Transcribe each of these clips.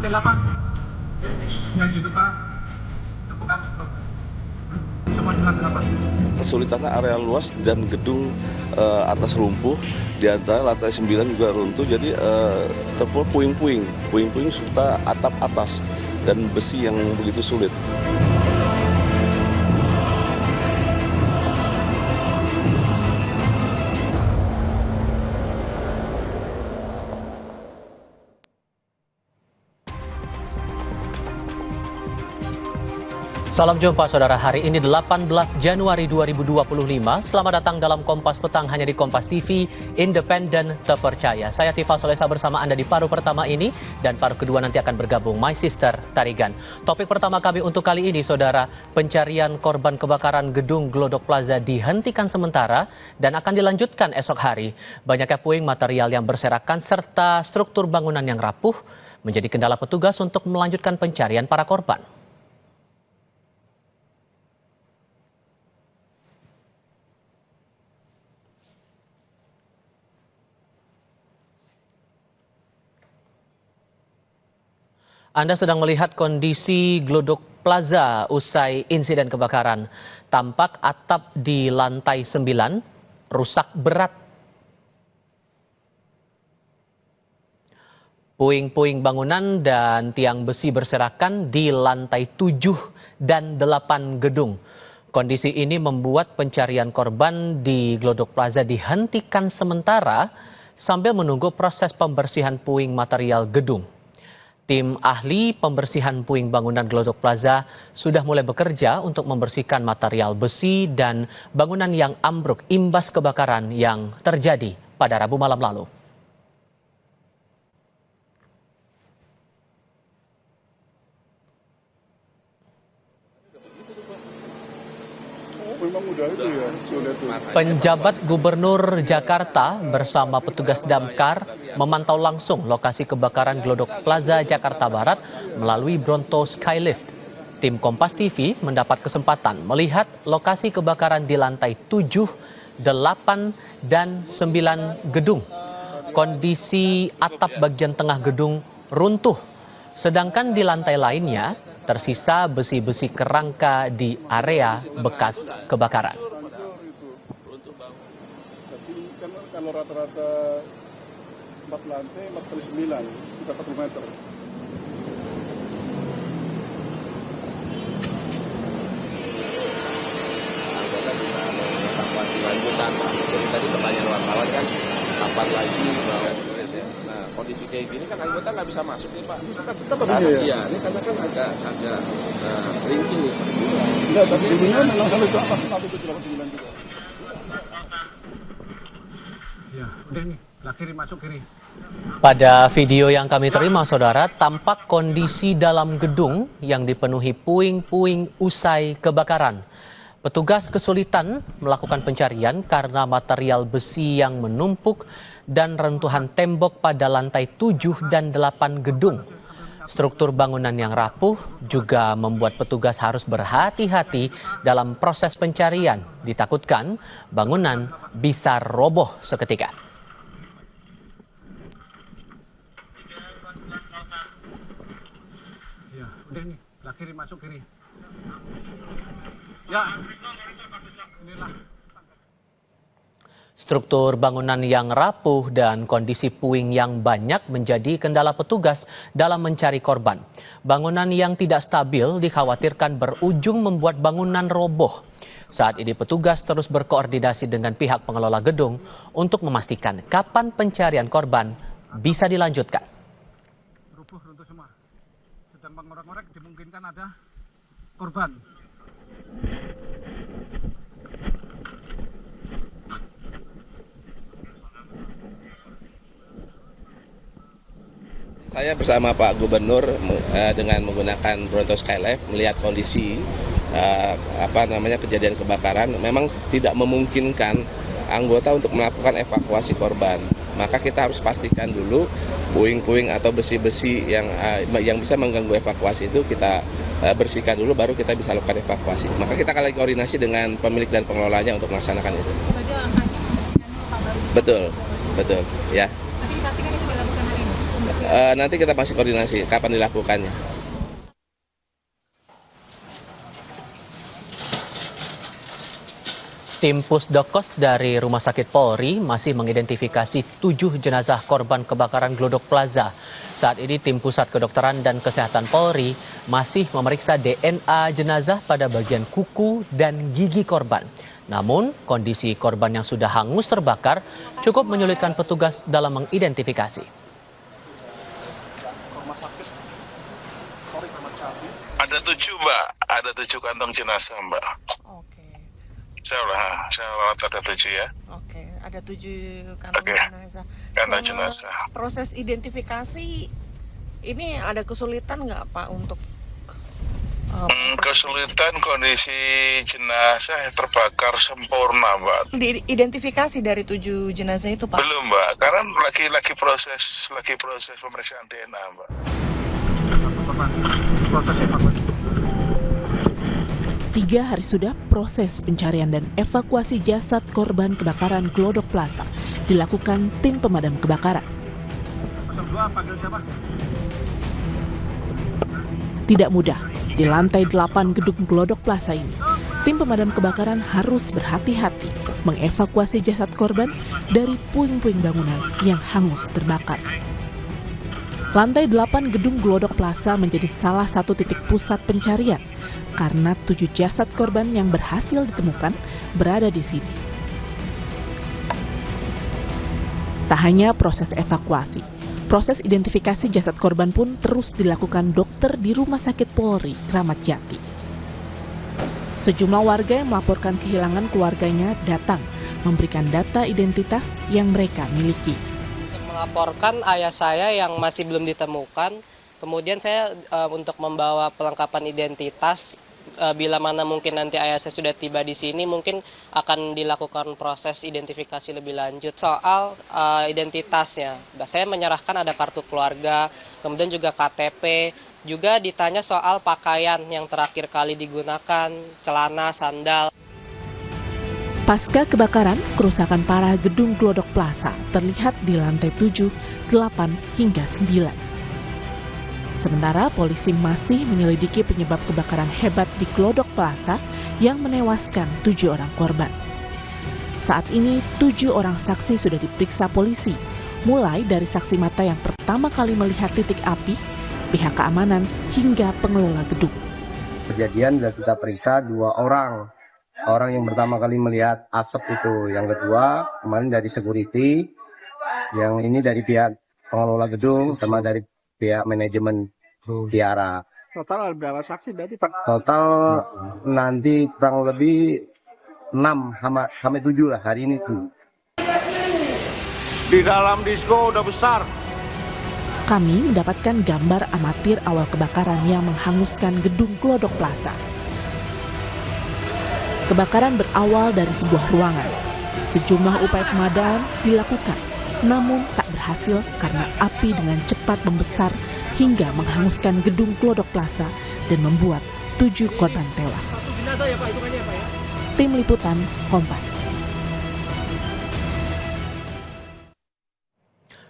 lantai 8 yang dibuka terbuka semua di lantai 8. Kesulitannya area luas dan gedung atas runtuh, di antara lantai 9 juga runtuh, jadi terpul puing-puing serta atap atas dan besi yang begitu sulit. Salam jumpa saudara, hari ini 18 Januari 2025. Selamat datang dalam Kompas Petang hanya di Kompas TV, independen, terpercaya. Saya Tifa Solesa bersama Anda di paruh pertama ini, dan paruh kedua nanti akan bergabung My Sister Tarigan. Topik pertama kami untuk kali ini saudara, pencarian korban kebakaran gedung Glodok Plaza dihentikan sementara dan akan dilanjutkan esok hari. Banyaknya puing material yang berserakan serta struktur bangunan yang rapuh menjadi kendala petugas untuk melanjutkan pencarian para korban. Anda sedang melihat kondisi Glodok Plaza usai insiden kebakaran. Tampak atap di lantai 9 rusak berat. Puing-puing bangunan dan tiang besi berserakan di lantai 7 dan 8 gedung. Kondisi ini membuat pencarian korban di Glodok Plaza dihentikan sementara sambil menunggu proses pembersihan puing material gedung. Tim ahli pembersihan puing bangunan Glodok Plaza sudah mulai bekerja untuk membersihkan material besi dan bangunan yang ambruk imbas kebakaran yang terjadi pada Rabu malam lalu. Penjabat Gubernur Jakarta bersama petugas damkar memantau langsung lokasi kebakaran Glodok Plaza Jakarta Barat melalui Bronto Skylift. Tim Kompas TV mendapat kesempatan melihat lokasi kebakaran di lantai 7, 8, dan 9 gedung. Kondisi atap bagian tengah gedung runtuh, sedangkan di lantai lainnya tersisa besi-besi kerangka di area bekas kebakaran. Kalau rata-rata 4 lantai, 4 kali 9, kita 40 meter. Anggota bisa mengevakuasi lanjutan, Pak. Jadi tadi pertanyaan wartawan kan, kapan lagi? Nah, kondisi kayak gini kan anggota nggak bisa masuk nih, Pak. Iya, ini karena kan agak ringkih nih. Enggak, tapi ini memang sampai ke atas 9 juga. Ya, udah nih, kiri masuk kiri. Pada video yang kami terima, saudara, tampak kondisi dalam gedung yang dipenuhi puing-puing usai kebakaran. Petugas kesulitan melakukan pencarian karena material besi yang menumpuk dan reruntuhan tembok pada lantai 7 dan 8 gedung. Struktur bangunan yang rapuh juga membuat petugas harus berhati-hati dalam proses pencarian. Ditakutkan bangunan bisa roboh seketika. Ya, udah nih, kiri masuk kiri. Ya, inilah. Struktur bangunan yang rapuh dan kondisi puing yang banyak menjadi kendala petugas dalam mencari korban. Bangunan yang tidak stabil dikhawatirkan berujung membuat bangunan roboh. Saat ini petugas terus berkoordinasi dengan pihak pengelola gedung untuk memastikan kapan pencarian korban bisa dilanjutkan. Runtuh semua. Sedang mengorek-ngorek, dimungkinkan ada korban. Saya bersama Pak Gubernur dengan menggunakan Bronto Skylift melihat kondisi kejadian kebakaran. Memang tidak memungkinkan anggota untuk melakukan evakuasi korban. Maka kita harus pastikan dulu puing-puing atau besi-besi yang bisa mengganggu evakuasi itu kita bersihkan dulu, baru kita bisa lakukan evakuasi. Maka kita akan lagi koordinasi dengan pemilik dan pengelolanya untuk melaksanakan itu. Berarti langkahnya membersihkan dulu, Pak, baru bisa Betul, ya. Tapi dipastikan itu dilakukan hari ini. nanti kita masih koordinasi kapan dilakukannya. Tim Pusdokes dari Rumah Sakit Polri masih mengidentifikasi 7 jenazah korban kebakaran Glodok Plaza. Saat ini tim Pusat Kedokteran dan Kesehatan Polri masih memeriksa DNA jenazah pada bagian kuku dan gigi korban. Namun, kondisi korban yang sudah hangus terbakar cukup menyulitkan petugas dalam mengidentifikasi. Ada 7, Mbak. Ada 7 kantong jenazah, Mbak. Oke. Saya lewat ada 7 ya. Oke, ada 7 kantong jenazah. Kantong Selama jenazah. proses identifikasi ini ada kesulitan nggak Pak untuk Kesulitan kondisi jenazah terbakar sempurna, Mbak. diidentifikasi dari 7 jenazah itu, Pak? Belum, Mbak. Karena lagi proses pemeriksaan DNA, Mbak. Korban proses evakuasi. 3 hari sudah proses pencarian dan evakuasi jasad korban kebakaran Glodok Plaza dilakukan tim pemadam kebakaran. 02 panggil siapa? Tidak mudah, di lantai 8 gedung Glodok Plaza ini, tim pemadam kebakaran harus berhati-hati mengevakuasi jasad korban dari puing-puing bangunan yang hangus terbakar. Lantai 8 gedung Glodok Plaza menjadi salah satu titik pusat pencarian karena 7 jasad korban yang berhasil ditemukan berada di sini. Tak hanya proses evakuasi, proses identifikasi jasad korban pun terus dilakukan dokter di Rumah Sakit Polri, Kramat Jati. Sejumlah warga yang melaporkan kehilangan keluarganya datang memberikan data identitas yang mereka miliki. Melaporkan ayah saya yang masih belum ditemukan, kemudian saya untuk membawa pelengkapan identitas, bila mana mungkin nanti ayah saya sudah tiba di sini, mungkin akan dilakukan proses identifikasi lebih lanjut. Soal identitasnya, saya menyerahkan ada kartu keluarga, kemudian juga KTP, juga ditanya soal pakaian yang terakhir kali digunakan, celana, sandal. Pasca kebakaran, kerusakan parah gedung Glodok Plaza terlihat di lantai 7, 8, hingga 9. Sementara polisi masih menyelidiki penyebab kebakaran hebat di Glodok Plaza yang menewaskan 7 orang korban. Saat ini 7 orang saksi sudah diperiksa polisi, mulai dari saksi mata yang pertama kali melihat titik api, pihak keamanan, hingga pengelola gedung. Kejadian sudah kita periksa 2 orang. Orang yang pertama kali melihat asap itu, yang kedua kemarin dari security, yang ini dari pihak pengelola gedung sama dari pihak manajemen Tiara. Total ada berapa saksi berarti, Pak? Total nanti kurang lebih 6 sampai 7 lah hari ini tuh. Di dalam disko udah besar. Kami mendapatkan gambar amatir awal kebakaran yang menghanguskan gedung Glodok Plaza. Kebakaran berawal dari sebuah ruangan. Sejumlah upaya pemadam dilakukan, namun tak berhasil karena api dengan cepat membesar hingga menghanguskan gedung Glodok Plaza dan membuat 7 korban tewas. Tim Liputan, Kompas.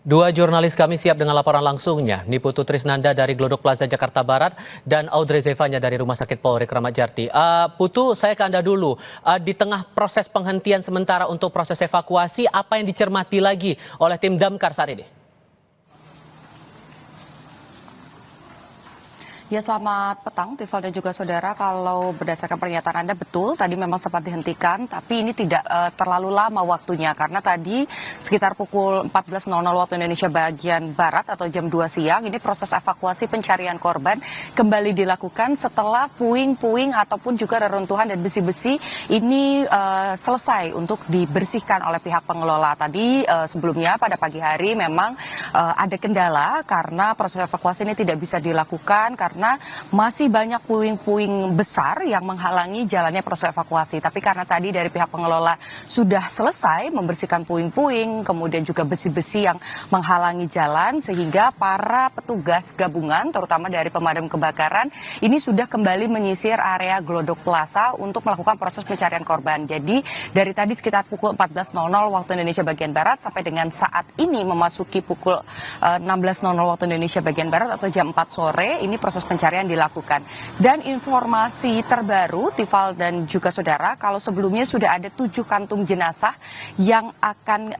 2 jurnalis kami siap dengan laporan langsungnya. Niputu Trisnanda dari Glodok Plaza Jakarta Barat dan Audrey Zevanya dari Rumah Sakit Polri Kramat Jati. Putu, saya ke Anda dulu. Di tengah proses penghentian sementara untuk proses evakuasi, apa yang dicermati lagi oleh tim Damkar saat ini? Ya, selamat petang, Tifal dan juga saudara. Kalau berdasarkan pernyataan Anda betul, tadi memang sempat dihentikan, tapi ini tidak terlalu lama waktunya karena tadi sekitar pukul 14.00 waktu Indonesia bagian Barat atau jam 2 siang, ini proses evakuasi pencarian korban kembali dilakukan setelah puing-puing ataupun juga reruntuhan dan besi-besi ini selesai untuk dibersihkan oleh pihak pengelola. Tadi sebelumnya pada pagi hari memang ada kendala karena proses evakuasi ini tidak bisa dilakukan karena karena masih banyak puing-puing besar yang menghalangi jalannya proses evakuasi. Tapi karena tadi dari pihak pengelola sudah selesai membersihkan puing-puing, kemudian juga besi-besi yang menghalangi jalan, sehingga para petugas gabungan, terutama dari pemadam kebakaran, ini sudah kembali menyisir area Glodok Plaza untuk melakukan proses pencarian korban. Jadi dari tadi sekitar pukul 14.00 waktu Indonesia bagian Barat sampai dengan saat ini memasuki pukul 16.00 waktu Indonesia bagian Barat atau jam 4 sore, ini proses pencarian dilakukan. Dan informasi terbaru, Tifal dan juga saudara, kalau sebelumnya sudah ada 7 kantung jenazah yang akan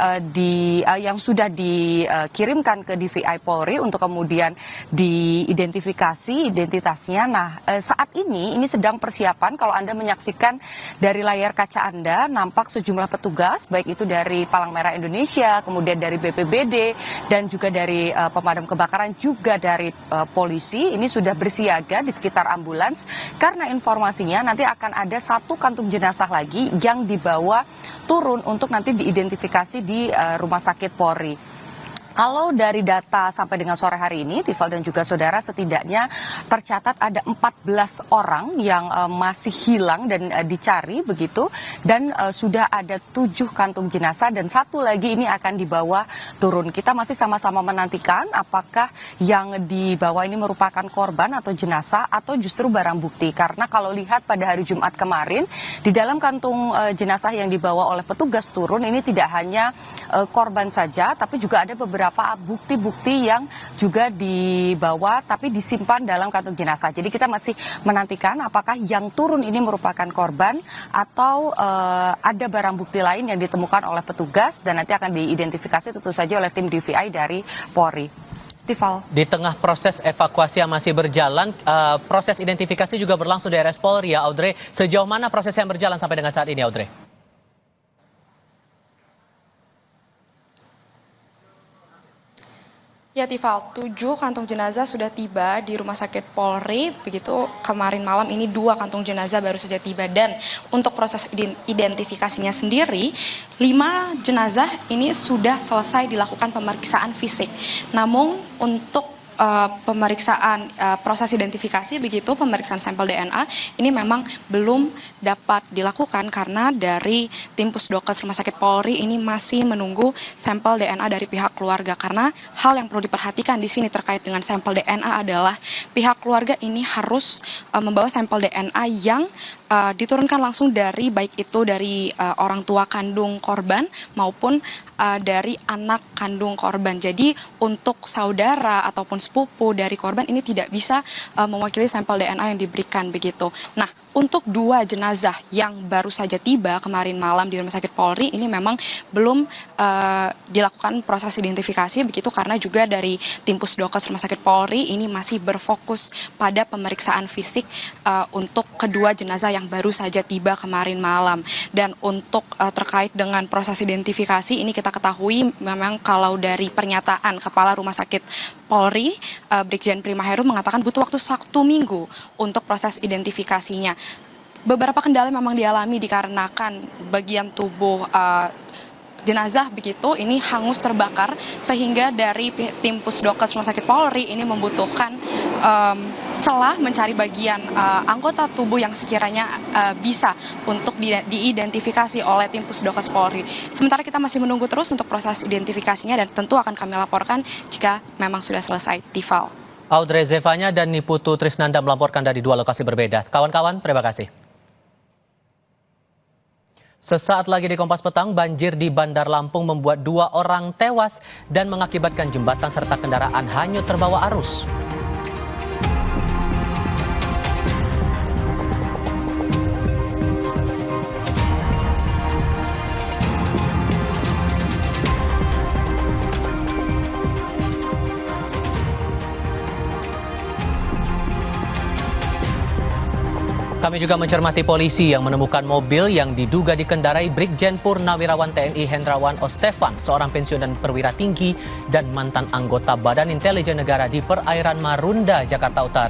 yang sudah dikirimkan ke DVI Polri untuk kemudian diidentifikasi identitasnya. Nah, saat ini sedang persiapan. Kalau Anda menyaksikan dari layar kaca Anda, nampak sejumlah petugas, baik itu dari Palang Merah Indonesia, kemudian dari BPBD, dan juga dari pemadam kebakaran, juga dari polisi, ini sudah bersiaga di sekitar ambulans, karena informasinya nanti akan ada 1 kantung jenazah lagi yang dibawa turun untuk nanti diidentifikasi di Rumah Sakit Polri. Kalau dari data sampai dengan sore hari ini, Tifal dan juga saudara, setidaknya tercatat ada 14 orang yang masih hilang dan dicari begitu, dan sudah ada 7 kantung jenazah dan 1 lagi ini akan dibawa turun. Kita masih sama-sama menantikan apakah yang dibawa ini merupakan korban atau jenazah atau justru barang bukti, karena kalau lihat pada hari Jumat kemarin di dalam kantung jenazah yang dibawa oleh petugas turun ini tidak hanya korban saja, tapi juga ada beberapa bukti-bukti yang juga dibawa tapi disimpan dalam kantung jenazah. Jadi kita masih menantikan apakah yang turun ini merupakan korban atau ada barang bukti lain yang ditemukan oleh petugas dan nanti akan diidentifikasi tentu saja oleh tim DVI dari Polri. Tifal. Di tengah proses evakuasi yang masih berjalan, proses identifikasi juga berlangsung di RS Polri ya, Audrey. Sejauh mana proses yang berjalan sampai dengan saat ini, Audrey? Ya Tifal, 7 kantung jenazah sudah tiba di Rumah Sakit Polri, begitu kemarin malam ini 2 kantung jenazah baru saja tiba, dan untuk proses identifikasinya sendiri 5 jenazah ini sudah selesai dilakukan pemeriksaan fisik. Namun untuk pemeriksaan proses identifikasi begitu, pemeriksaan sampel DNA ini memang belum dapat dilakukan karena dari tim Pusdokes Rumah Sakit Polri ini masih menunggu sampel DNA dari pihak keluarga, karena hal yang perlu diperhatikan di sini terkait dengan sampel DNA adalah pihak keluarga ini harus membawa sampel DNA yang diturunkan langsung dari baik itu dari orang tua kandung korban maupun dari anak kandung korban. Jadi untuk saudara ataupun sepupu dari korban ini tidak bisa mewakili sampel DNA yang diberikan begitu. Nah, untuk 2 jenazah yang baru saja tiba kemarin malam di Rumah Sakit Polri ini memang belum dilakukan proses identifikasi begitu, karena juga dari tim Pusdokes Rumah Sakit Polri ini masih berfokus pada pemeriksaan fisik untuk kedua jenazah yang baru saja tiba kemarin malam. Dan untuk terkait dengan proses identifikasi ini kita ketahui memang kalau dari pernyataan Kepala Rumah Sakit Polri, Brigjen Prima Heru mengatakan butuh waktu 1 minggu untuk proses identifikasinya. Beberapa kendala memang dialami dikarenakan bagian tubuh jenazah begitu ini hangus terbakar, sehingga dari tim Pusdokes Rumah Sakit Polri ini membutuhkan celah mencari bagian anggota tubuh yang sekiranya bisa untuk diidentifikasi oleh tim Pusdokes Polri. Sementara kita masih menunggu terus untuk proses identifikasinya dan tentu akan kami laporkan jika memang sudah selesai. Tifal. Audrey Zevanya dan Niputu Trisnanda melaporkan dari 2 lokasi berbeda. Kawan-kawan, terima kasih. Sesaat lagi di Kompas Petang, banjir di Bandar Lampung membuat 2 orang tewas dan mengakibatkan jembatan serta kendaraan hanyut terbawa arus. Kami juga mencermati polisi yang menemukan mobil yang diduga dikendarai Brigjen Purnawirawan TNI Hendrawan Ostefan, seorang pensiunan perwira tinggi dan mantan anggota Badan Intelijen Negara di perairan Marunda, Jakarta Utara.